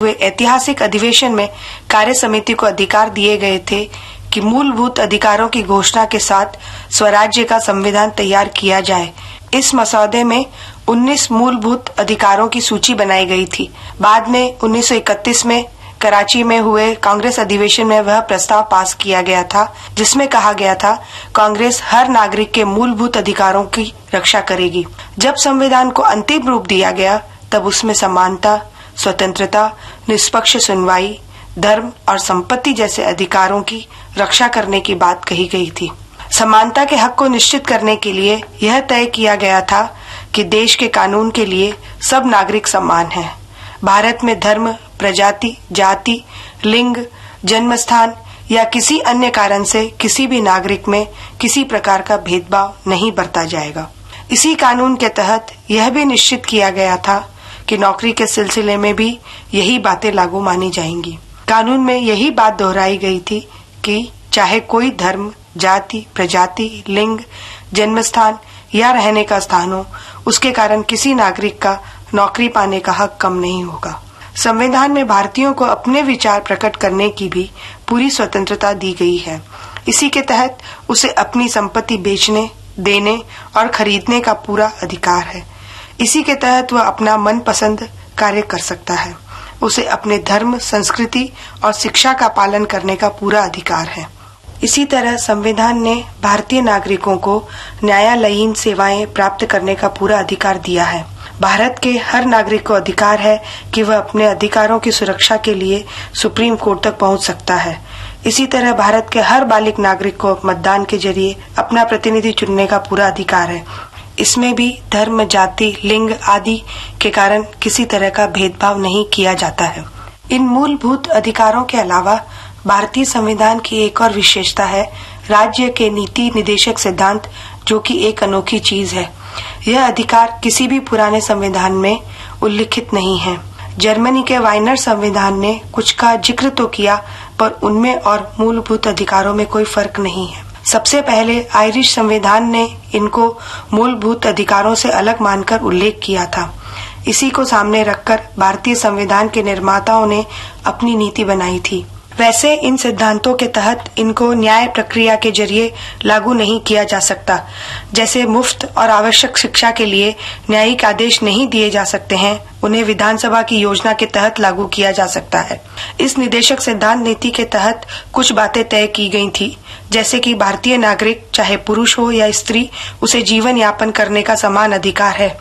हुए ऐतिहासिक अधिवेशन में कार्य समिति को अधिकार दिए गए थे कि मूलभूत अधिकारों की घोषणा के साथ स्वराज्य का संविधान तैयार किया जाए। इस मसौदे में 19 मूलभूत अधिकारों की सूची बनाई गई थी। बाद में 1931 में कराची में हुए कांग्रेस अधिवेशन में वह प्रस्ताव पास किया गया था, जिसमें कहा गया था कांग्रेस हर नागरिक के मूलभूत अधिकारों की रक्षा करेगी। जब संविधान को अंतिम रूप दिया गया तब उसमें समानता, स्वतंत्रता, निष्पक्ष सुनवाई, धर्म और संपत्ति जैसे अधिकारों की रक्षा करने की बात कही गई थी। समानता के हक को निश्चित करने के लिए यह तय किया गया था कि देश के कानून के लिए सब नागरिक समान हैं। भारत में धर्म, प्रजाति, जाति, लिंग, जन्म स्थान या किसी अन्य कारण से किसी भी नागरिक में किसी प्रकार का भेदभाव नहीं बरता जाएगा। इसी कानून के तहत यह भी निश्चित किया गया था कि नौकरी के सिलसिले में भी यही बातें लागू मानी जाएंगी। कानून में यही बात दोहराई गई थी कि चाहे कोई धर्म, जाति, प्रजाति, लिंग, जन्म स्थान या रहने का स्थान हो, उसके कारण किसी नागरिक का नौकरी पाने का हक कम नहीं होगा। संविधान में भारतीयों को अपने विचार प्रकट करने की भी पूरी स्वतंत्रता दी गई है। इसी के तहत उसे अपनी संपत्ति बेचने, देने और खरीदने का पूरा अधिकार है। इसी के तहत वह अपना मनपसंद कार्य कर सकता है। उसे अपने धर्म, संस्कृति और शिक्षा का पालन करने का पूरा अधिकार है। इसी तरह संविधान ने भारतीय नागरिकों को न्यायालयीन सेवाएं प्राप्त करने का पूरा अधिकार दिया है। भारत के हर नागरिक को अधिकार है कि वह अपने अधिकारों की सुरक्षा के लिए सुप्रीम कोर्ट तक पहुंच सकता है। इसी तरह भारत के हर बालिग नागरिक को मतदान के जरिए अपना प्रतिनिधि चुनने का पूरा अधिकार है। इसमें भी धर्म, जाति, लिंग आदि के कारण किसी तरह का भेदभाव नहीं किया जाता है। इन मूलभूत अधिकारों के अलावा भारतीय संविधान की एक और विशेषता है राज्य के नीति निदेशक सिद्धांत, जो कि एक अनोखी चीज है। यह अधिकार किसी भी पुराने संविधान में उल्लिखित नहीं है। जर्मनी के वाइनर संविधान ने कुछ का जिक्र तो किया, पर उनमें और मूलभूत अधिकारों में कोई फर्क नहीं है। सबसे पहले आयरिश संविधान ने इनको मूलभूत अधिकारों से अलग मानकर उल्लेख किया था। इसी को सामने रखकर भारतीय संविधान के निर्माताओं ने अपनी नीति बनाई थी। वैसे इन सिद्धांतों के तहत इनको न्याय प्रक्रिया के जरिए लागू नहीं किया जा सकता। जैसे मुफ्त और आवश्यक शिक्षा के लिए न्यायिक आदेश नहीं दिए जा सकते हैं, उन्हें विधानसभा की योजना के तहत लागू किया जा सकता है। इस निदेशक सिद्धांत नीति के तहत कुछ बातें तय की गई थी, जैसे कि भारतीय नागरिक चाहे पुरुष हो या स्त्री, उसे जीवन यापन करने का समान अधिकार है।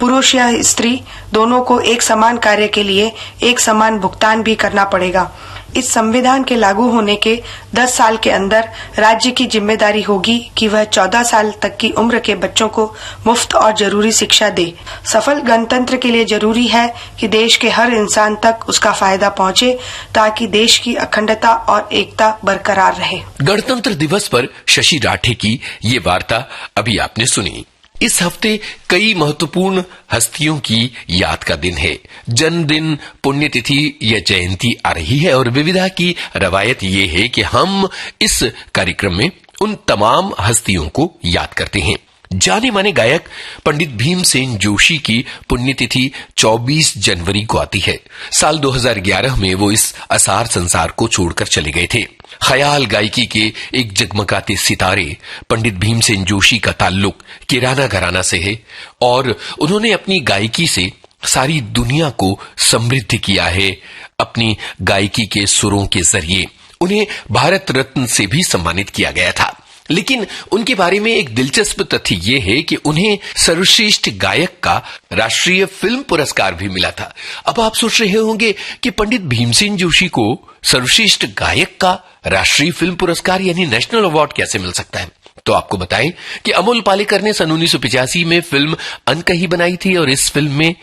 पुरुष या स्त्री दोनों को एक समान कार्य के लिए एक समान भुगतान भी करना पड़ेगा। इस संविधान के लागू होने के 10 साल के अंदर राज्य की जिम्मेदारी होगी कि वह 14 साल तक की उम्र के बच्चों को मुफ्त और जरूरी शिक्षा दे। सफल गणतंत्र के लिए जरूरी है कि देश के हर इंसान तक उसका फायदा पहुंचे, ताकि देश की अखंडता और एकता बरकरार रहे। गणतंत्र दिवस पर शशि राठे की ये वार्ता अभी आपने सुनी। इस हफ्ते कई महत्वपूर्ण हस्तियों की याद का दिन है। जन्मदिन, पुण्यतिथि या जयंती आ रही है और विविधा की रवायत ये है कि हम इस कार्यक्रम में उन तमाम हस्तियों को याद करते हैं। जाने माने गायक पंडित भीमसेन जोशी की पुण्यतिथि 24 जनवरी को आती है। साल 2011 में वो इस असार संसार को छोड़कर चले गए थे। ख्याल गायकी के एक जगमगाते सितारे पंडित भीमसेन जोशी का ताल्लुक किराना घराना से है और उन्होंने अपनी गायकी से सारी दुनिया को समृद्ध किया है। अपनी गायकी के सुरों के जरिए उन्हें भारत रत्न से भी सम्मानित किया गया था। लेकिन उनके बारे में एक दिलचस्प तथ्य ये है कि उन्हें सर्वश्रेष्ठ गायक का राष्ट्रीय फिल्म पुरस्कार भी मिला था। अब आप सोच रहे होंगे कि पंडित भीमसेन जोशी को सर्वश्रेष्ठ गायक का राष्ट्रीय फिल्म पुरस्कार यानी नेशनल अवार्ड कैसे मिल सकता है? तो आपको बताएं कि अमोल पालेकर ने सन 1985 में फिल्म अनकही बनाई थी और इस फिल्म में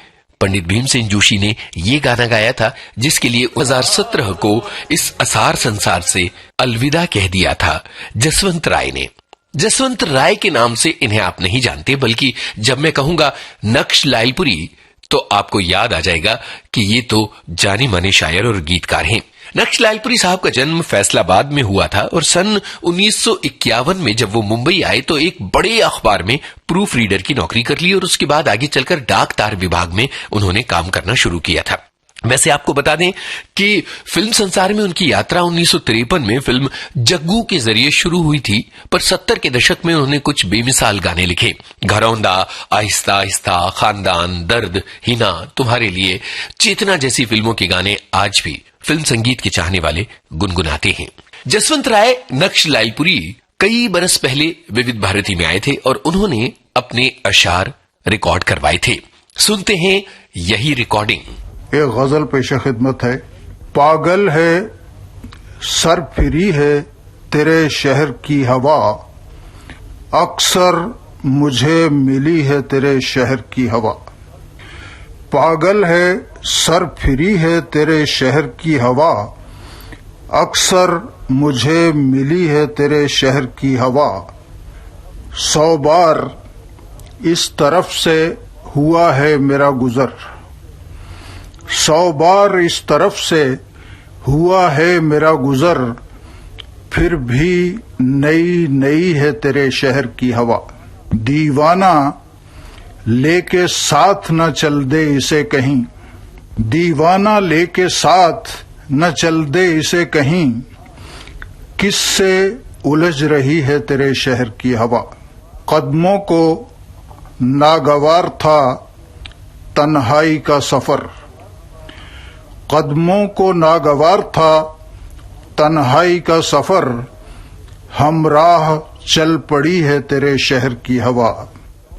पंडित भीमसेन जोशी ने ये गाना गाया था, जिसके लिए 2017 को इस असार संसार से अलविदा कह दिया था जसवंत राय ने। जसवंत राय के नाम से इन्हें आप नहीं जानते, बल्कि जब मैं कहूंगा नक्श लालपुरी तो आपको याद आ जाएगा कि ये तो जाने माने शायर और गीतकार हैं। नक्श लालपुरी साहब का जन्म फैसलाबाद में हुआ था और सन 1951 में जब वो मुंबई आए तो एक बड़े अखबार में प्रूफ रीडर की नौकरी कर ली और उसके बाद आगे चलकर डाक तार विभाग में उन्होंने काम करना शुरू किया था। वैसे आपको बता दें कि फिल्म संसार में उनकी यात्रा 1953 में फिल्म जग्गू के जरिए शुरू हुई थी, पर 70 के दशक में उन्होंने कुछ बेमिसाल गाने लिखे। घरौंदा, आहिस्ता आहिस्ता, खानदान, दर्द, हिना, तुम्हारे लिए, चेतना जैसी फिल्मों के गाने आज भी फिल्म संगीत के चाहने वाले गुनगुनाते हैं। जसवंत राय नक्श लालपुरी कई बरस पहले विविध भारती में आए थे और उन्होंने अपने अशार रिकॉर्ड करवाए थे। सुनते हैं यही रिकॉर्डिंग। एक गजल पेश खिदमत है। पागल है सरफिरी है तेरे शहर की हवा, अक्सर मुझे मिली है तेरे शहर की हवा। पागल है सरफिरी है तेरे शहर की हवा, अक्सर मुझे मिली है तेरे शहर की हवा। 100 बार इस तरफ से हुआ है मेरा गुजर, 100 बार इस तरफ से हुआ है मेरा गुजर, फिर भी नई नई है तेरे शहर की हवा। दीवाना लेके साथ न चल दे इसे कहीं, दीवाना लेके साथ न चल दे इसे कहीं, किससे उलझ रही है तेरे शहर की हवा। कदमों को नागवार था तन्हाई का सफर, कदमों को नागवार था तन्हाई का सफर, हमराह चल पड़ी है तेरे शहर की हवा।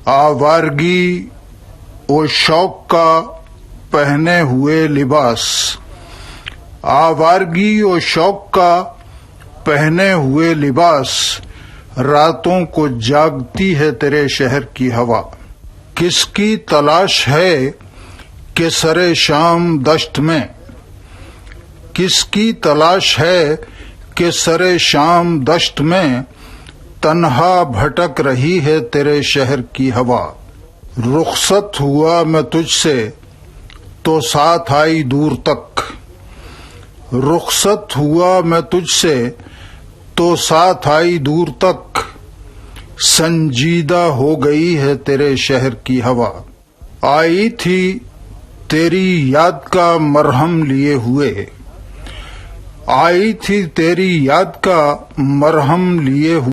आवारगी ओ शौक का पहने हुए लिबास, आवारगी ओ शौक का पहने हुए लिबास, रातों को जागती है तेरे शहर की हवा। किसकी तलाश है कि सरे शाम दश्त में, किसकी तलाश है कि सरे शाम दश्त में, तन्हा भटक रही है तेरे शहर की हवा। रुखसत हुआ मैं तुझसे तो साथ आई दूर तक, रुखसत हुआ मैं तुझसे तो साथ आई दूर तक, संजीदा हो गई है तेरे शहर की हवा। आई थी तेरी याद का मरहम लिए हुए, आई थी तेरी याद का मरहम लिए हुए।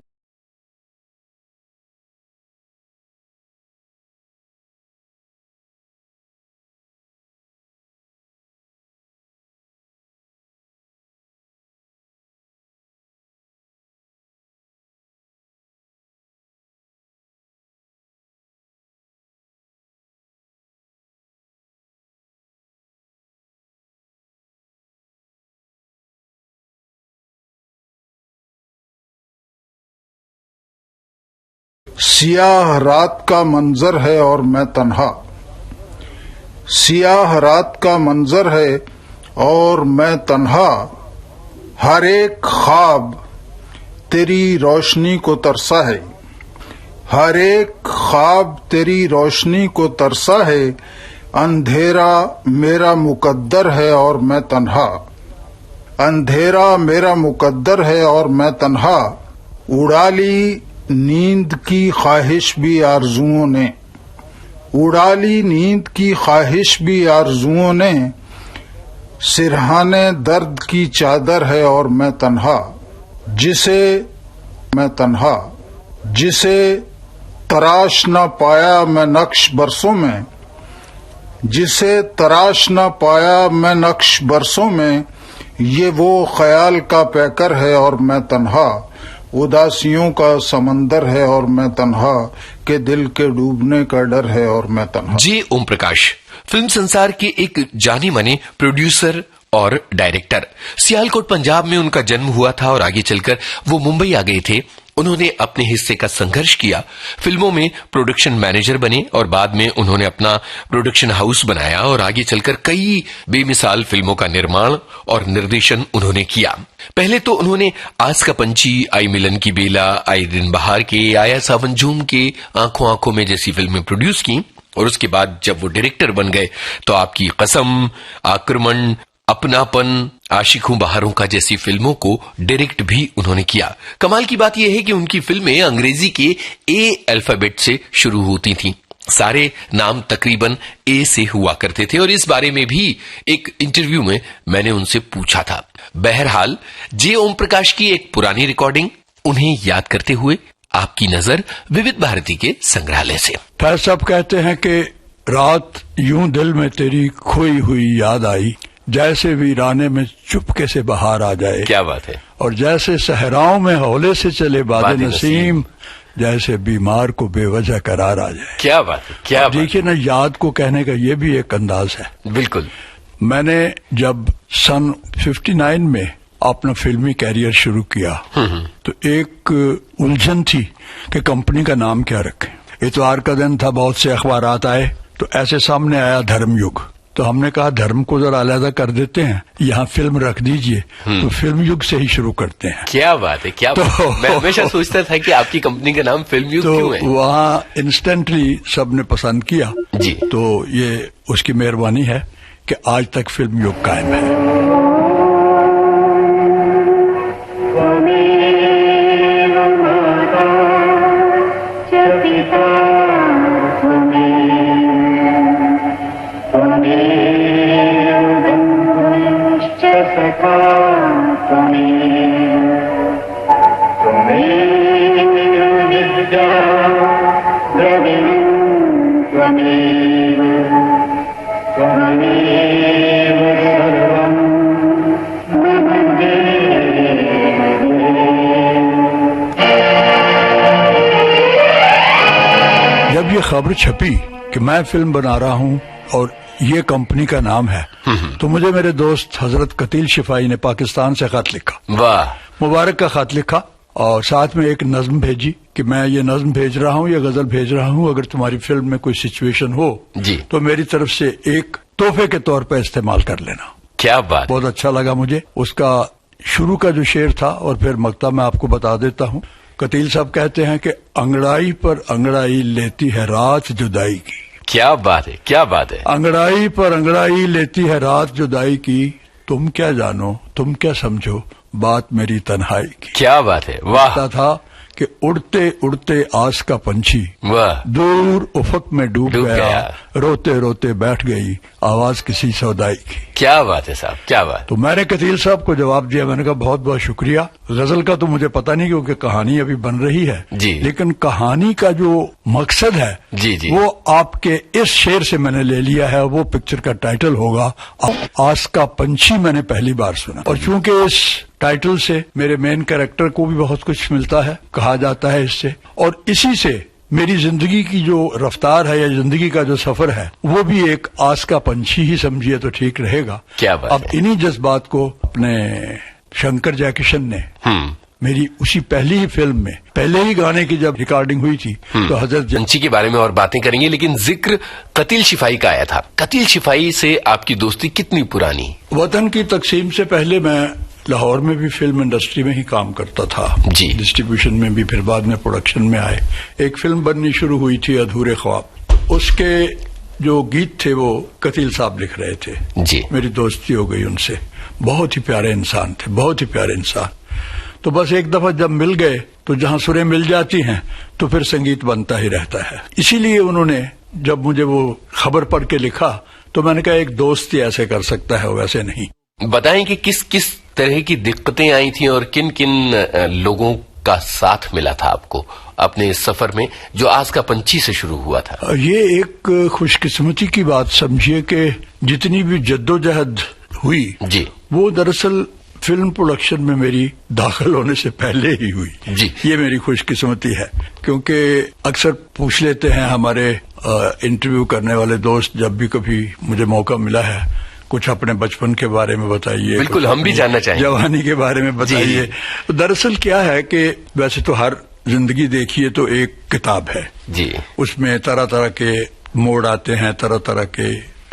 सियाह रात का मंजर है और मैं तन्हा, सियाह रात का मंजर है और मैं तन्हा, हर एक ख्वाब तेरी रोशनी को तरसा है, हर एक ख्वाब तेरी रोशनी को तरसा है, अंधेरा मेरा मुकद्दर है और मैं तन्हा, अंधेरा मेरा मुकद्दर है और मैं तन्हा। उड़ा ली नींद की ख्वाहिश भी आरजुओं ने, उड़ा ली नींद की ख्वाहिश भी आरजुओं ने, सिरहाने दर्द की चादर है और मैं तन्हा, जिसे मैं तन्हा, जिसे तराश न पाया मैं नक्श बरसों में, जिसे तराश न पाया मैं नक्श बरसों में, ये वो ख्याल का पैकर है और मैं तन्हा, उदासियों का समंदर है और मैं तन्हा, के दिल के डूबने का डर है और मैं तन्हा। जे ओम प्रकाश फिल्म संसार के एक जाने माने प्रोड्यूसर और डायरेक्टर। सियालकोट पंजाब में उनका जन्म हुआ था और आगे चलकर वो मुंबई आ गए थे। उन्होंने अपने हिस्से का संघर्ष किया, फिल्मों में प्रोडक्शन मैनेजर बने और बाद में उन्होंने अपना प्रोडक्शन हाउस बनाया और आगे चलकर कई बेमिसाल फिल्मों का निर्माण और निर्देशन उन्होंने किया। पहले तो उन्होंने आस का पंछी, आई मिलन की बेला, आई दिन बहार के, आया सावन झूम के, आंखों आंखों में जैसी फिल्में प्रोड्यूस की और उसके बाद जब वो डायरेक्टर बन गए तो आपकी कसम, आक्रमण, अपनापन, आशिक हूं बहारों का जैसी फिल्मों को डायरेक्ट भी उन्होंने किया। कमाल की बात यह है कि उनकी फिल्में अंग्रेजी के ए अल्फाबेट से शुरू होती थीं। सारे नाम तकरीबन ए से हुआ करते थे और इस बारे में भी एक इंटरव्यू में मैंने उनसे पूछा था। बहरहाल जे ओम प्रकाश की एक पुरानी रिकॉर्डिंग उन्हें याद करते हुए आपकी नजर विविध भारती के संग्रहालय से। फैज साहब कहते हैं कि रात यूं दिल में तेरी खोई हुई याद आई, जैसे वीराने में चुपके से बाहर आ जाए। क्या बात है। और जैसे सहराओं में हौले से चले बादे नसीम, जैसे बीमार को बेवजह करार आ जाए। क्या बात है, क्या बात। देखिए ना, याद को कहने का ये भी एक अंदाज है। बिल्कुल। मैंने जब सन 59 में अपना फिल्मी कैरियर शुरू किया तो एक उलझन थी कि कंपनी का नाम क्या रखें। इतवार का दिन था, बहुत से अखबारात आए, तो ऐसे सामने आया धर्मयुग। तो हमने कहा धर्म को जरा अलहदा कर देते हैं, यहाँ फिल्म रख दीजिए। तो फिल्म युग से ही शुरू करते हैं। क्या बात है, क्या बात है। मैं हमेशा सोचता था कि आपकी कंपनी का नाम फिल्म युग क्यों है। वहाँ इंस्टेंटली सबने पसंद किया जी। तो ये उसकी मेहरबानी है कि आज तक फिल्म युग कायम है। जब ये खबर छपी कि मैं फिल्म बना रहा हूँ और ये कंपनी का नाम है, तो मुझे मेरे दोस्त हजरत कतील शिफाई ने पाकिस्तान से खत लिखा। वाह। मुबारक का खत लिखा और साथ में एक नज्म भेजी कि मैं ये नज्म भेज रहा हूँ, ये गजल भेज रहा हूँ, अगर तुम्हारी फिल्म में कोई सिचुएशन हो जी तो मेरी तरफ से एक तोहफे के तौर पर इस्तेमाल कर लेना। क्या बात। बहुत अच्छा लगा मुझे। उसका शुरू का जो शेर था और फिर मक्ता मैं आपको बता देता हूँ। कतील साहब कहते हैं कि अंगड़ाई पर अंगड़ाई लेती है रात जुदाई की। क्या बात है, क्या बात है। अंगड़ाई पर अंगड़ाई लेती है रात जुदाई की, तुम क्या जानो तुम क्या समझो बात मेरी तन्हाई की। क्या बात है। वाह। कहता था कि उड़ते उड़ते आस का पंछी वाह दूर उफक में डूब डूब गया, गया। रोते रोते बैठ गई आवाज किसी सौदाई की। क्या बात है साहब, क्या बात। तो मैंने कतील साहब को जवाब दिया, मैंने कहा बहुत बहुत शुक्रिया। गजल का तो मुझे पता नहीं क्योंकि कहानी अभी बन रही है जी। लेकिन कहानी का जो मकसद है जी जी वो आपके इस शेर से मैंने ले लिया है। वो पिक्चर का टाइटल होगा आस का पंछी। मैंने पहली बार सुना और चूंकि इस टाइटल से मेरे मेन कैरेक्टर को भी बहुत कुछ मिलता है, कहा जाता है इससे, और इसी से मेरी जिंदगी की जो रफ्तार है या जिंदगी का जो सफर है वो भी एक आस का पंछी ही समझिए तो ठीक रहेगा। क्या बात अब है। इन्हीं जज्बात को अपने शंकर जयकिशन ने मेरी उसी पहली ही फिल्म में पहले ही गाने की जब रिकॉर्डिंग हुई थी तो हजरत पंछी के बारे में और बातें करेंगे, लेकिन जिक्र कतील शिफाई का आया था। कतील शिफाई से आपकी दोस्ती कितनी पुरानी। वतन की तकसीम से पहले मैं लाहौर में भी फिल्म इंडस्ट्री में ही काम करता था जी। डिस्ट्रीब्यूशन में भी, फिर बाद में प्रोडक्शन में आए। एक फिल्म बननी शुरू हुई थी अधूरे ख्वाब, उसके जो गीत थे वो कतील साहब लिख रहे थे जी। मेरी दोस्ती हो गई उनसे। बहुत ही प्यारे इंसान थे, बहुत ही प्यारे इंसान। तो बस एक दफा जब मिल गए तो जहां सुरें मिल जाती हैं तो फिर संगीत बनता ही रहता है। इसीलिए उन्होंने जब मुझे वो खबर पढ़ के लिखा तो मैंने कहा एक दोस्त ही ऐसे कर सकता है, वैसे नहीं। बताएं कि किस किस तरह की दिक्कतें आई थी और किन किन लोगों का साथ मिला था आपको अपने इस सफर में जो आज का पंछी से शुरू हुआ था। ये एक खुशकिस्मती की बात समझिए कि जितनी भी जद्दोजहद हुई जी वो दरअसल फिल्म प्रोडक्शन में मेरी दाखिल होने से पहले ही हुई जी। ये मेरी खुशकिस्मती है क्योंकि अक्सर पूछ लेते हैं हमारे इंटरव्यू करने वाले दोस्त, जब भी कभी मुझे मौका मिला है कुछ अपने बचपन के बारे में बताइए, बिल्कुल हम भी जानना चाहेंगे, जवानी के बारे में बताइए। तो दरअसल क्या है कि वैसे तो हर जिंदगी देखिए तो एक किताब है जी। उसमें तरह तरह के मोड़ आते हैं, तरह तरह के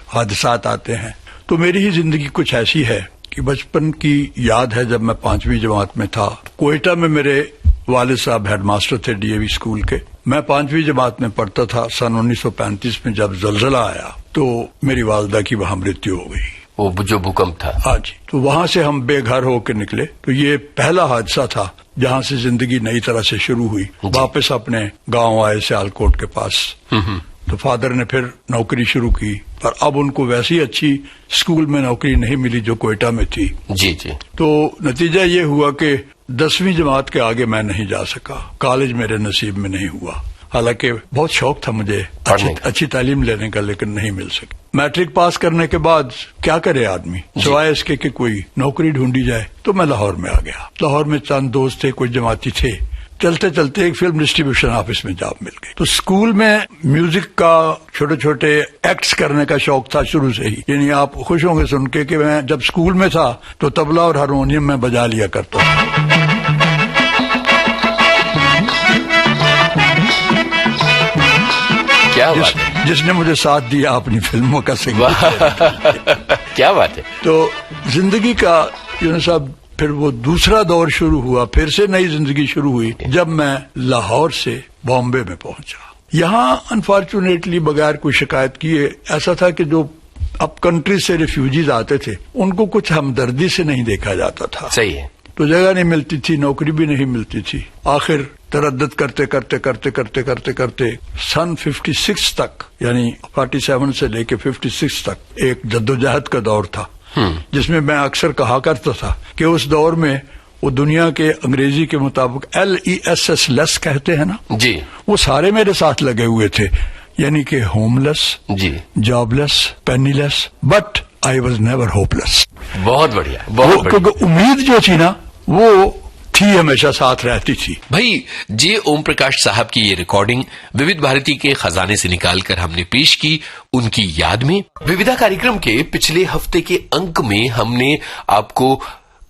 हादसात आते हैं। तो मेरी ही जिंदगी कुछ ऐसी है कि बचपन की याद है जब मैं 5वीं जमात में था, कोयटा में मेरे वालिद साहब हेडमास्टर थे डीएवी स्कूल के। मैं 5वीं जमात में पढ़ता था। सन 1935 में जब जलजला आया तो मेरी वालदा की वहां मृत्यु हो गई। वो जो भूकंप था। हाँ जी। तो वहां से हम बेघर होकर निकले। तो ये पहला हादसा था जहां से जिंदगी नई तरह से शुरू हुई। वापस अपने गांव आए सियालकोट के पास। तो फादर ने फिर नौकरी शुरू की, पर अब उनको वैसी अच्छी स्कूल में नौकरी नहीं मिली जो क्वेटा में थी। जी जी। तो नतीजा ये हुआ कि 10वीं जमात के आगे मैं नहीं जा सका, कॉलेज मेरे नसीब में नहीं हुआ। हालांकि बहुत शौक था मुझे अच्छी तालीम लेने का, लेकिन नहीं मिल सकी। मैट्रिक पास करने के बाद क्या करे आदमी, सिवाय इसके कि कोई नौकरी ढूंढी जाए। तो मैं लाहौर में आ गया। लाहौर में चंद दोस्त थे, कुछ जमाती थे। चलते चलते एक फिल्म डिस्ट्रीब्यूशन ऑफिस में जॉब मिल गई। तो स्कूल में म्यूजिक का छोटे छोटे एक्ट्स करने का शौक था शुरू से ही। यानी आप खुश होंगे सुन के कि मैं जब स्कूल में था तो तबला और हारमोनियम में बजा लिया करता था। क्या बात है। जिसने मुझे साथ दिया अपनी फिल्मों का सिंगर। क्या बात है। तो जिंदगी का साहब फिर वो दूसरा दौर शुरू हुआ, फिर से नई जिंदगी शुरू हुई जब मैं लाहौर से बॉम्बे में पहुंचा। यहाँ अनफॉर्चुनेटली बगैर कोई शिकायत किए ऐसा था कि जो अब कंट्री से रिफ्यूजीज आते थे उनको कुछ हमदर्दी से नहीं देखा जाता था। सही है। तो जगह नहीं मिलती थी, नौकरी भी नहीं मिलती थी। आखिर तरद्दुद करते करते करते करते करते करते सन 56 तक, यानी 47 से लेके 56 तक एक जद्दोजहद का दौर था, जिसमें मैं अक्सर कहा करता था कि उस दौर में वो दुनिया के अंग्रेजी के मुताबिक LESS लेस कहते हैं ना जी, वो सारे मेरे साथ लगे हुए थे। यानी कि होमलेस, जी, jobless, penniless, but I was never hopeless. बहुत बढ़िया, बहुत बढ़िया। क्योंकि उम्मीद जो थी ना वो थी, हमेशा साथ रहती थी। भाई जे ओम प्रकाश साहब की ये रिकॉर्डिंग विविध भारती के खजाने से निकालकर हमने पेश की उनकी याद में। विविधा कार्यक्रम के पिछले हफ्ते के अंक में हमने आपको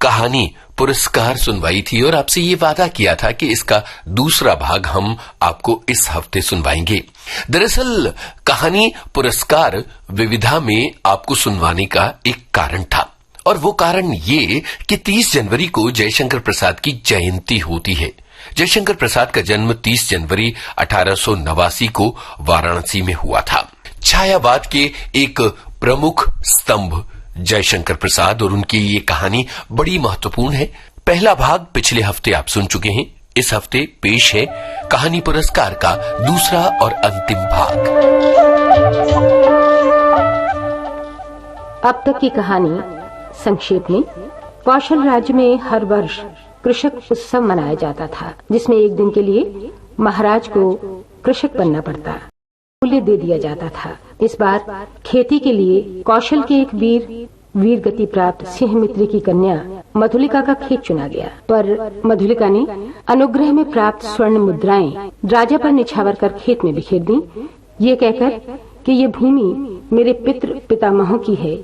कहानी पुरस्कार सुनवाई थी और आपसे ये वादा किया था कि इसका दूसरा भाग हम आपको इस हफ्ते सुनवाएंगे। दरअसल कहानी पुरस्कार विविधा में आपको सुनवाने का एक कारण था, और वो कारण ये कि 30 जनवरी को जयशंकर प्रसाद की जयंती होती है। जयशंकर प्रसाद का जन्म 30 जनवरी 1889 को वाराणसी में हुआ था। छायावाद के एक प्रमुख स्तंभ जयशंकर प्रसाद और उनकी ये कहानी बड़ी महत्वपूर्ण है। पहला भाग पिछले हफ्ते आप सुन चुके हैं। इस हफ्ते पेश है कहानी पुरस्कार का दूसरा और अंतिम भाग। अब तक की कहानी संक्षेप में। कौशल राज्य में हर वर्ष कृषक उत्सव मनाया जाता था, जिसमें एक दिन के लिए महाराज को कृषक बनना पड़ता, मूल्य दे दिया जाता था। इस बार खेती के लिए कौशल के एक वीर गति प्राप्त सिंह मित्र की कन्या मधुलिका का खेत चुना गया, पर मधुलिका ने अनुग्रह में प्राप्त स्वर्ण मुद्राएं राजा पर निछावर कर खेत में बिखेर दी, ये कहकर कि ये भूमि मेरे पितामहों की है,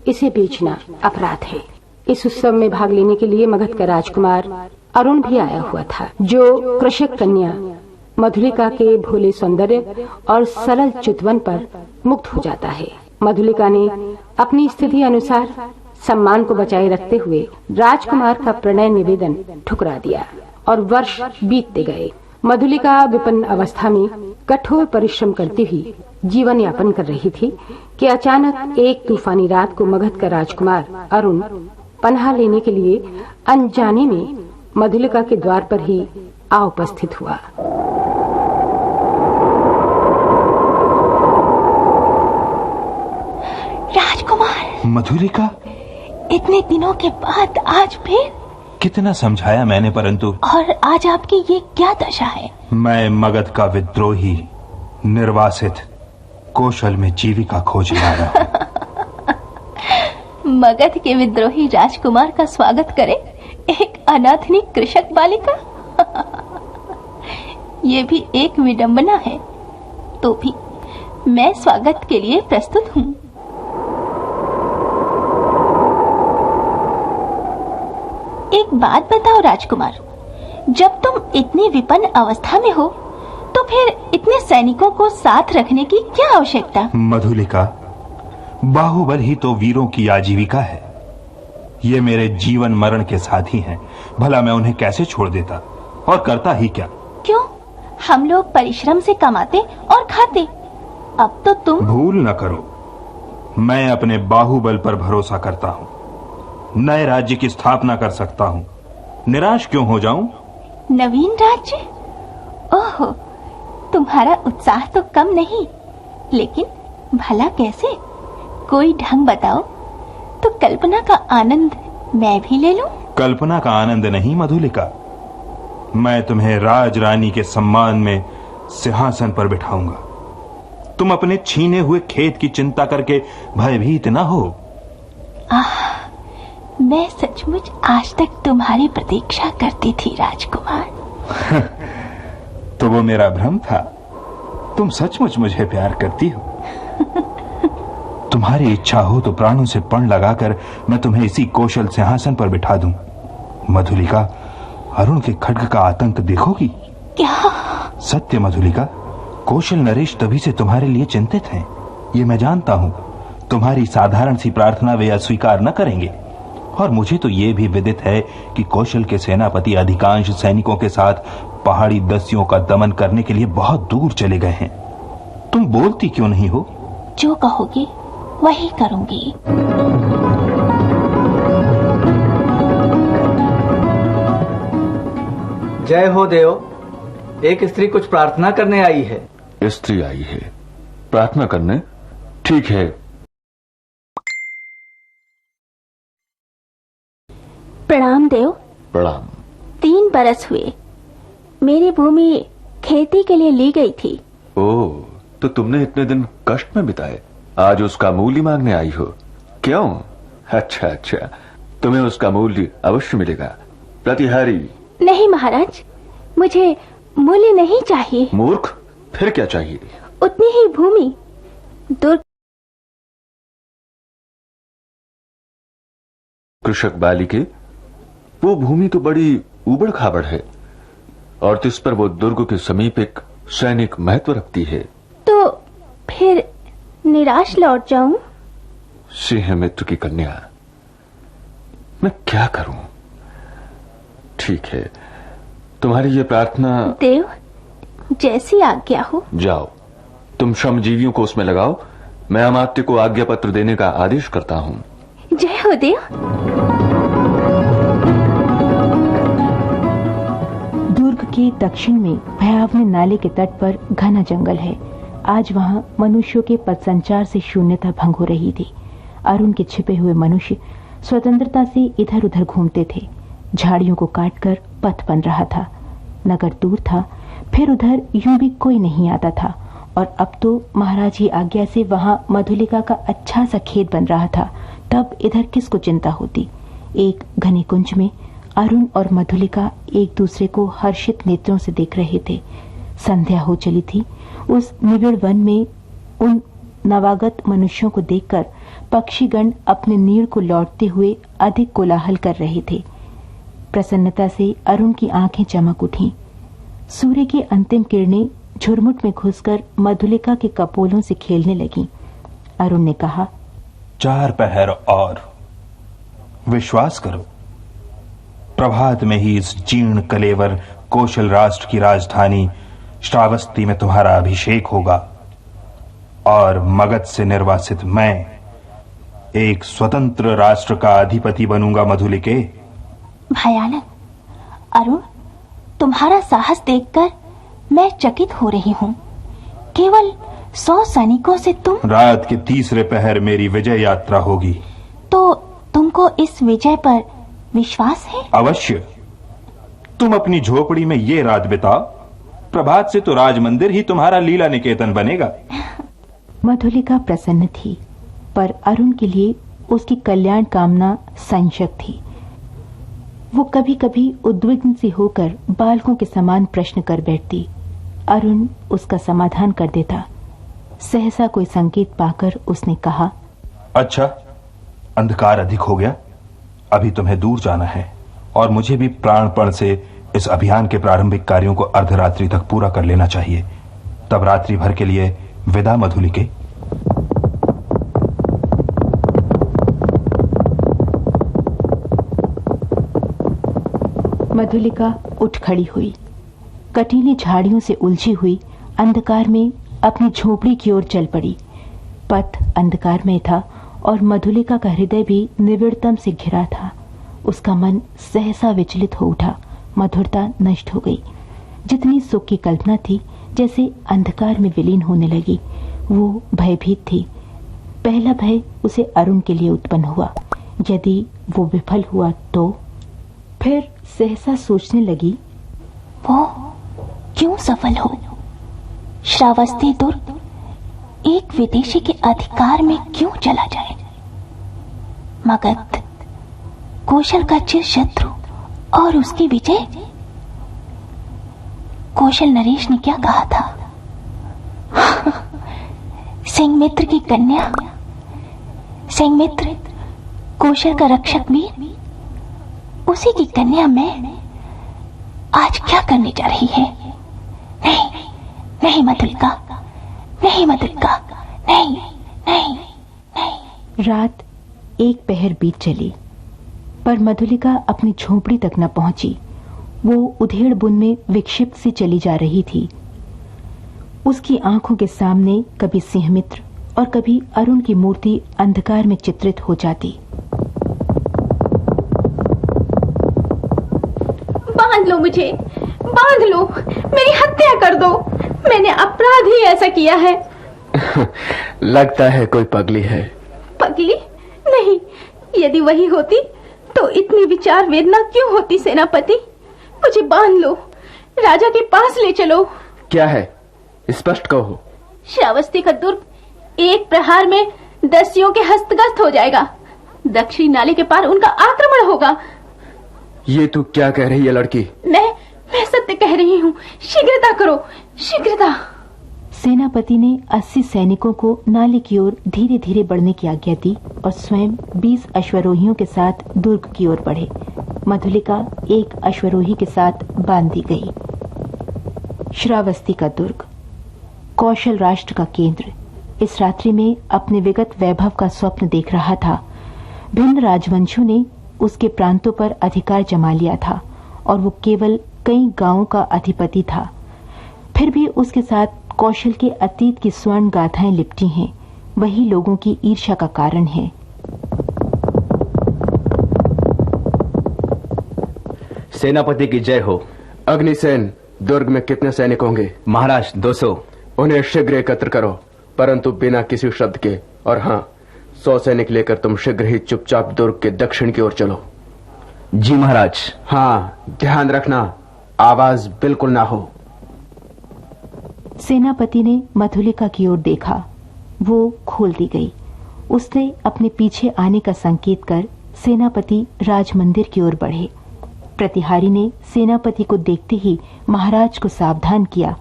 इसे बेचना अपराध है। इस उत्सव में भाग लेने के लिए मगध का राजकुमार अरुण भी आया हुआ था, जो कृषक कन्या मधुलिका के भोले सौंदर्य और सरल चितवन पर मुक्त हो जाता है। मधुलिका ने अपनी स्थिति अनुसार सम्मान को बचाए रखते हुए राजकुमार का प्रणय निवेदन ठुकरा दिया और वर्ष बीतते गए। मधुलिका विपन्न अवस्था में कठोर परिश्रम करती हुई जीवन यापन कर रही थी कि अचानक एक तूफानी रात को मगध का राजकुमार अरुण पनाह लेने के लिए अनजाने में मधुलिका के द्वार पर ही आ उपस्थित हुआ। राजकुमार। मधुलिका, इतने दिनों के बाद आज फिर? कितना समझाया मैंने, परंतु। और आज आपकी ये क्या दशा है? मैं मगध का विद्रोही, निर्वासित, कौशल में जीविका खोजने आया हूँ। मगध के विद्रोही राजकुमार का स्वागत करे एक अनाथनी कृषक बालिका। ये भी एक विडंबना है। तो भी मैं स्वागत के लिए प्रस्तुत हूँ। एक बात बताओ राजकुमार, जब तुम इतनी विपन्न अवस्था में हो तो फिर इतने सैनिकों को साथ रखने की क्या आवश्यकता? मधुलिका, बाहुबल ही तो वीरों की आजीविका है। ये मेरे जीवन मरण के साथी हैं, भला मैं उन्हें कैसे छोड़ देता, और करता ही क्या? क्यों? हम लोग परिश्रम से कमाते और खाते, अब तो तुम। भूल न करो, मैं अपने बाहुबल पर भरोसा करता हूँ। नए राज्य की स्थापना कर सकता हूँ, निराश क्यों हो जाऊं? नवीन राज्य? ओहो, तुम्हारा उत्साह तो कम नहीं। लेकिन भला कैसे? कोई ढंग बताओ तो कल्पना का आनंद मैं भी ले लूं। कल्पना का आनंद नहीं मधुलिका, मैं तुम्हें राज रानी के सम्मान में सिंहासन पर बिठाऊंगा। तुम अपने छीने हुए खेत की चिंता करके भयभीत न हो। मैं सचमुच आज तक तुम्हारी प्रतीक्षा करती थी राजकुमार। तो वो मेरा भ्रम था। तुम सचमुच मुझे प्यार करती हो। तुम्हारी इच्छा हो तो प्राणों से पण लगाकर मैं तुम्हें इसी कौशल सिंहासन पर बिठा दूं। मधुलिका, अरुण के खड्ग का आतंक देखोगी? क्या? सत्य मधुलिका, कौशल नरेश तभी से तुम्हारे लिए चिंतित हैं। ये मैं जानता हूं। तुम्हारी साधारण सी प्रार्थना वे अस्वीकार न करेंगे। और मुझे तो ये भी विदित है कि कौशल के सेनापति अधिकांश सैनिकों के साथ पहाड़ी दस्युओं का दमन करने के लिए बहुत दूर चले गए हैं। तुम बोलती क्यों नहीं हो? जो कहोगी वही करूंगी। जय हो देव। एक स्त्री कुछ प्रार्थना करने आई है। स्त्री आई है प्रार्थना करने? ठीक है। प्रणाम देव। प्रणाम। 3 बरस हुए मेरी भूमि खेती के लिए ली गई थी। ओह, तो तुमने इतने दिन कष्ट में बिताए, आज उसका मूल्य मांगने आई हो? क्यों? अच्छा अच्छा, तुम्हें उसका मूल्य अवश्य मिलेगा। प्रतिहारी। नहीं महाराज, मुझे मूल्य नहीं चाहिए। मूर्ख, फिर क्या चाहिए? उतनी ही भूमि। दुर्ग कृषक बालिके, वो भूमि तो बड़ी उबड़ खाबड़ है और तिस पर वो दुर्ग के समीप एक सैनिक महत्व रखती है। तो फिर निराश लौट जाऊं? सिंह मित्र की कन्या, मैं क्या करूं? ठीक है, तुम्हारी ये प्रार्थना। देव, जैसी आज्ञा हो। जाओ, तुम श्रमजीवियों को उसमें लगाओ। मैं अमात्य को आज्ञा पत्र देने का आदेश करता हूं। जय हो देव। दुर्ग के दक्षिण में भयावह नाले के तट पर घना जंगल है। आज वहां मनुष्यों के पथ संचार से शून्यता भंग हो रही थी। अरुण के छिपे हुए मनुष्य स्वतंत्रता से इधर उधर घूमते थे। झाड़ियों को काटकर पथ बन रहा था। नगर दूर था, फिर उधर यूं भी कोई नहीं आता था। और अब तो महाराज की आज्ञा से वहां मधुलिका का अच्छा सा खेत बन रहा था। तब इधर किसको चिंता होती? एक घने कुंज में अरुण और मधुलिका एक दूसरे को हर्षित नेत्रों से देख रहे थे। संध्या हो चली थी। उस निबिड़ वन में उन नवागत मनुष्यों को देखकर पक्षीगण अपने नीड़ को लौटते हुए अधिक कोलाहल कर रहे थे। प्रसन्नता से अरुण की आंखें चमक उठीं। सूर्य की अंतिम किरणें झुरमुट में घुसकर मधुलिका के कपोलों से खेलने लगीं। अरुण ने कहा, 4 पहर और। विश्वास करो, प्रभात में ही इस जीर्ण कलेवर कौशल राष्ट्र की राजधानी श्रावस्ती में तुम्हारा अभिषेक होगा और मगध से निर्वासित मैं एक स्वतंत्र राष्ट्र का अधिपति बनूंगा। मधुलिके, भयानक। अरुण, तुम्हारा साहस देखकर मैं चकित हो रही हूँ। केवल 100 सैनिकों से तुम। रात के 3रे पहर मेरी विजय यात्रा होगी। तो तुमको इस विजय पर विश्वास है? अवश्य। तुम अपनी झोपड़ी में ये रात बिताओ, प्रभात से तो राजमंदिर ही तुम्हारा लीला निकेतन बनेगा। मधुलिका प्रसन्न थी, पर अरुण के लिए उसकी कल्याण कामना संशय थी। वो कभी कभी उद्विग्न सी होकर बालकों के समान प्रश्न कर बैठती। अरुण उसका समाधान कर देता। सहसा कोई संकेत पाकर उसने कहा, अच्छा, अंधकार अधिक हो गया, अभी तुम्हें दूर जाना है और मुझे भी प्राणपण से इस अभियान के प्रारंभिक कार्यों को अर्धरात्रि तक पूरा कर लेना चाहिए। तब रात्रि भर के लिए विदा मधुलिके। मधुलिका उठ खड़ी हुई। कटीली झाड़ियों से उलझी हुई अंधकार में अपनी झोपड़ी की ओर चल पड़ी। पथ अंधकार में था और मधुलिका का हृदय भी निविड़तम से घिरा था। उसका मन सहसा विचलित हो उठा। मधुरता नष्ट हो गई। जितनी सुख की कल्पना थी जैसे अंधकार में विलीन होने लगी। वो भयभीत थी। पहला भय उसे अरुण के लिए उत्पन्न हुआ, यदि वो विफल हुआ तो। फिर सहसा सोचने लगी, वो क्यों सफल हो? श्रावस्ती दुर्ग एक विदेशी के अधिकार में क्यों चला जाए? मगध, कौशल का चिर शत्रु और उसकी विजय। कौशल नरेश ने क्या कहा था? सिंहमित्र की कन्या, सिंहमित्र कौशल का रक्षक वीर, उसी की कन्या मैं आज क्या करने जा रही है? नहीं नहीं मधुलिका, नहीं मधुलिका, नहीं नहीं नहीं। रात एक पहर बीत चली, पर मधुलिका अपनी झोपड़ी तक न पहुंची। वो उधेड़ बुन में विक्षिप्त सी चली जा रही थी। उसकी आंखों के सामने कभी सिंहमित्र और कभी अरुण की मूर्ति अंधकार में चित्रित हो जाती। बांध लो मुझे, बांध लो, मेरी हत्या कर दो, मैंने अपराध ही ऐसा किया है। लगता है कोई पगली है। पगली? नहीं, यदि वही होती तो इतनी विचार वेदना क्यों होती सेनापति? मुझे बांध लो, राजा के पास ले चलो। क्या है, स्पष्ट कहो। श्रावस्ती का दुर्ग एक प्रहार में दस्युओं के हस्तगत हो जाएगा। दक्षिणी नाले के पार उनका आक्रमण होगा। ये तू क्या कह रही है लड़की? मैं सत्य कह रही हूँ, शीघ्रता करो, शीघ्रता। सेनापति ने 80 सैनिकों को नाले की ओर धीरे धीरे बढ़ने की आज्ञा दी और स्वयं 20 अश्वरोहियों के साथ दुर्ग की ओर बढ़े। मधुलिका एक अश्वरोही के साथ बांध दी गई। श्रावस्ती का दुर्ग, कौशल राष्ट्र का केंद्र, इस रात्रि में अपने विगत वैभव का स्वप्न देख रहा था। भिन्न राजवंशों ने उसके प्रांतों पर अधिकार जमा लिया था और वो केवल कई गांवों का अधिपति था। फिर भी उसके साथ कौशल के अतीत की स्वर्ण गाथाएं लिपटी हैं। वही लोगों की ईर्ष्या का कारण है। सेनापति की जय हो। अग्निसेन, दुर्ग में कितने सैनिक होंगे? महाराज 200। उन्हें शीघ्र एकत्र करो, परंतु बिना किसी शब्द के। और हाँ, 100 सैनिक लेकर तुम शीघ्र ही चुपचाप दुर्ग के दक्षिण की ओर चलो। जी महाराज। हाँ, ध्यान रखना, आवाज बिल्कुल ना हो। सेनापति ने मधुलिका की ओर देखा। वो खोल दी गई। उसने अपने पीछे आने का संकेत कर सेनापति राजमंदिर की ओर बढ़े। प्रतिहारी ने सेनापति को देखते ही महाराज को सावधान किया।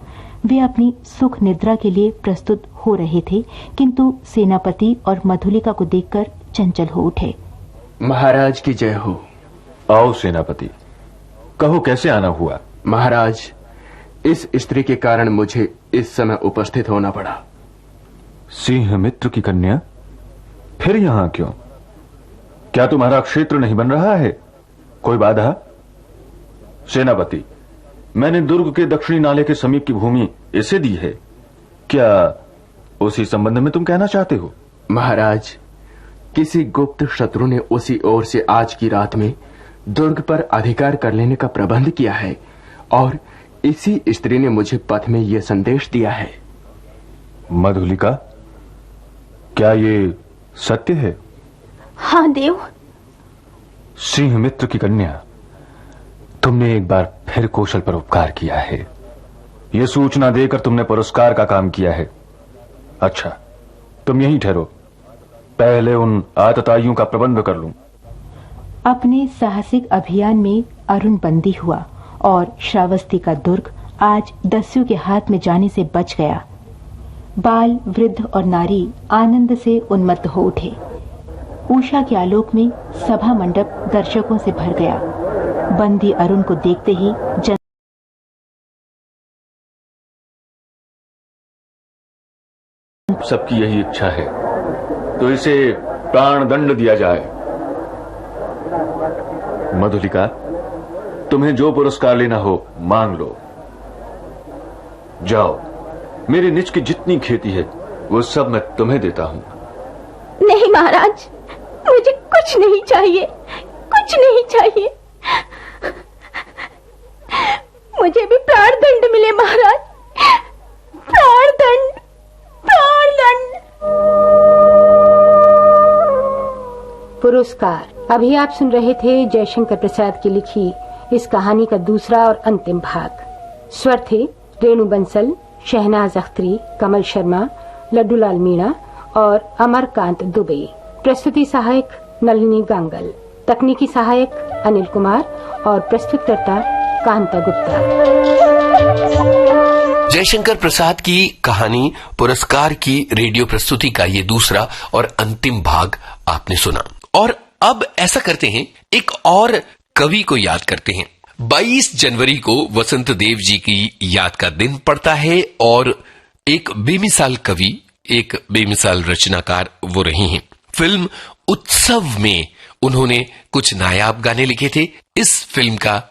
वे अपनी सुख निद्रा के लिए प्रस्तुत हो रहे थे, किंतु सेनापति और मधुलिका को देखकर चंचल हो उठे। महाराज की जय हो। आओ सेनापति, कहो कैसे आना हुआ? महाराज, इस स्त्री के कारण मुझे इस समय उपस्थित होना पड़ा। सिंह मित्र की कन्या? फिर यहां क्यों? क्या तुम्हारा क्षेत्र नहीं बन रहा है? कोई बाधा? सेनापति, मैंने दुर्ग के दक्षिणी नाले के समीप की भूमि इसे दी है। क्या उसी संबंध में तुम कहना चाहते हो? महाराज, किसी गुप्त शत्रु ने उसी ओर से आज की रात में दुर्ग पर अधिकार कर लेने का प्रबंध किया है और इसी स्त्री ने मुझे पथ में यह संदेश दिया है। मधुलिका, क्या ये सत्य है? हाँ देव। सिंह मित्र की कन्या, तुमने एक बार फिर कौशल पर उपकार किया है। यह सूचना देकर तुमने पुरस्कार का काम किया है। अच्छा, तुम यहीं ठहरो, पहले उन आतताइयों का प्रबंध कर लूं। अपने साहसिक अभियान में अरुण बंदी हुआ और श्रावस्ती का दुर्ग आज दस्युओं के हाथ में जाने से बच गया। बाल, वृद्ध और नारी आनंद से उन्मत्त हो उठे। उषा के आलोक में सभा मंडप दर्शकों से भर गया। बंदी अरुण को देखते ही जन सबकी यही इच्छा है, तो इसे प्राण दंड दिया जाए। मधुलिका, तुम्हें जो पुरस्कार लेना हो मांग लो। जाओ, मेरे निज की जितनी खेती है वो सब मैं तुम्हें देता हूं। नहीं महाराज, मुझे कुछ नहीं चाहिए, कुछ नहीं चाहिए। मुझे भी प्राण दंड मिले महाराज, प्राण दंड, प्राण पुरस्कार। अभी आप सुन रहे थे जयशंकर प्रसाद की लिखी इस कहानी का दूसरा और अंतिम भाग। स्वर थे रेणु बंसल, शहनाज अख्तरी, कमल शर्मा, लड्डूलाल मीणा और अमरकांत दुबे। प्रस्तुति सहायक नलिनी गांगल, तकनीकी सहायक अनिल कुमार और प्रस्तुतकर्ता कांता गुप्ता। जयशंकर प्रसाद की कहानी पुरस्कार की रेडियो प्रस्तुति का ये दूसरा और अंतिम भाग आपने सुना। और अब ऐसा करते हैं, एक और कवि को याद करते हैं। 22 जनवरी को वसंत देव जी की याद का दिन पड़ता है और एक बेमिसाल कवि, एक बेमिसाल रचनाकार वो रही हैं। फिल्म उत्सव में उन्होंने कुछ नायाब गाने लिखे थे। इस फिल्म का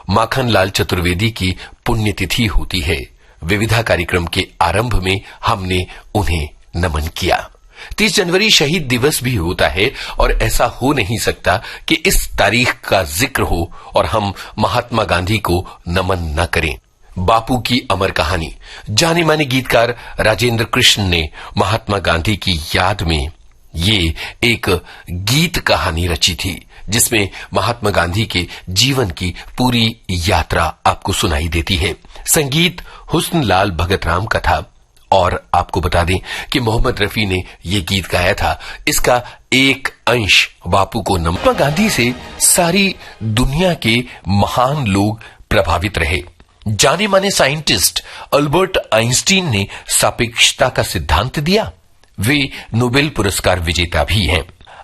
माखनलाल चतुर्वेदी की पुण्यतिथि होती है। विविधा कार्यक्रम के आरंभ में हमने उन्हें नमन किया। 30 जनवरी शहीद दिवस भी होता है और ऐसा हो नहीं सकता कि इस तारीख का जिक्र हो और हम महात्मा गांधी को नमन न करें। बापू की अमर कहानी, जाने माने गीतकार राजेंद्र कृष्ण ने महात्मा गांधी की याद में ये एक गीत कहानी रची थी, जिसमें महात्मा गांधी के जीवन की पूरी यात्रा आपको सुनाई देती है। संगीत हुस्न लाल भगत राम का था और आपको बता दें कि मोहम्मद रफी ने ये गीत गाया था। इसका एक अंश बापू को महात्मा गांधी से सारी दुनिया के महान लोग प्रभावित रहे। जाने माने साइंटिस्ट अल्बर्ट आइंस्टीन ने सापेक्षता का सिद्धांत दिया। वे नोबेल पुरस्कार विजेता भी हैं।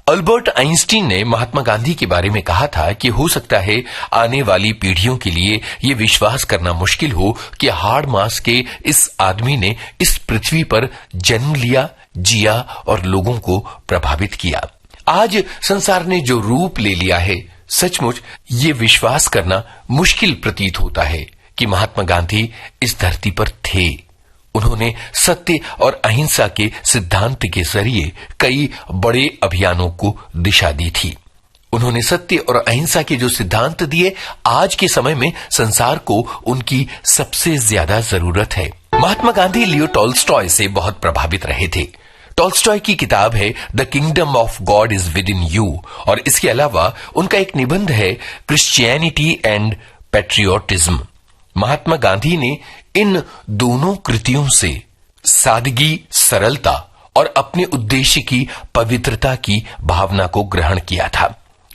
अल्बर्ट आइंस्टीन ने महात्मा गांधी के बारे में कहा था कि हो सकता है आने वाली पीढ़ियों के लिए ये विश्वास करना मुश्किल हो कि हाड़ मांस के इस आदमी ने इस पृथ्वी पर जन्म लिया, जिया और लोगों को प्रभावित किया। आज संसार ने जो रूप ले लिया है, सचमुच ये विश्वास करना मुश्किल प्रतीत होता है कि महात्मा गांधी इस धरती पर थे। उन्होंने सत्य और अहिंसा के सिद्धांत के जरिए कई बड़े अभियानों को दिशा दी थी। उन्होंने सत्य और अहिंसा के जो सिद्धांत दिए, आज के समय में संसार को उनकी सबसे ज्यादा जरूरत है। महात्मा गांधी लियो टॉल्स्टॉय से बहुत प्रभावित रहे थे। टॉल्स्टॉय की किताब है the kingdom of God is with in you और इसके अलावा उनका एक निबंध है Christianity and patriotism. Mahatma Gandhi ने इन दोनों कृतियों से सादगी, सरलता और अपने उद्देश्य की पवित्रता की भावना को ग्रहण किया था।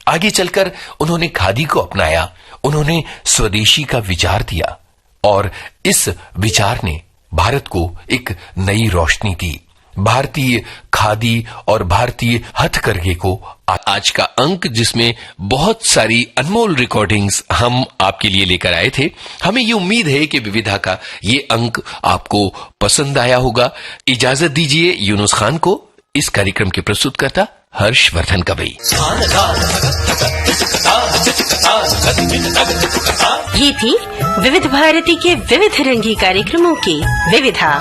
आगे चलकर उन्होंने खादी को अपनाया, उन्होंने स्वदेशी का विचार दिया और इस विचार ने भारत को एक नई रोशनी दी। भारतीय खादी और भारतीय हथकरघे को आज का अंक, जिसमें बहुत सारी अनमोल रिकॉर्डिंग्स हम आपके लिए लेकर आए थे। हमें ये उम्मीद है कि विविधा का ये अंक आपको पसंद आया होगा। इजाजत दीजिए यूनुस खान को, इस कार्यक्रम के प्रस्तुतकर्ता हर्षवर्धन कवई। ये थी विविध भारती के विविध रंगी कार्यक्रमों की विविधा।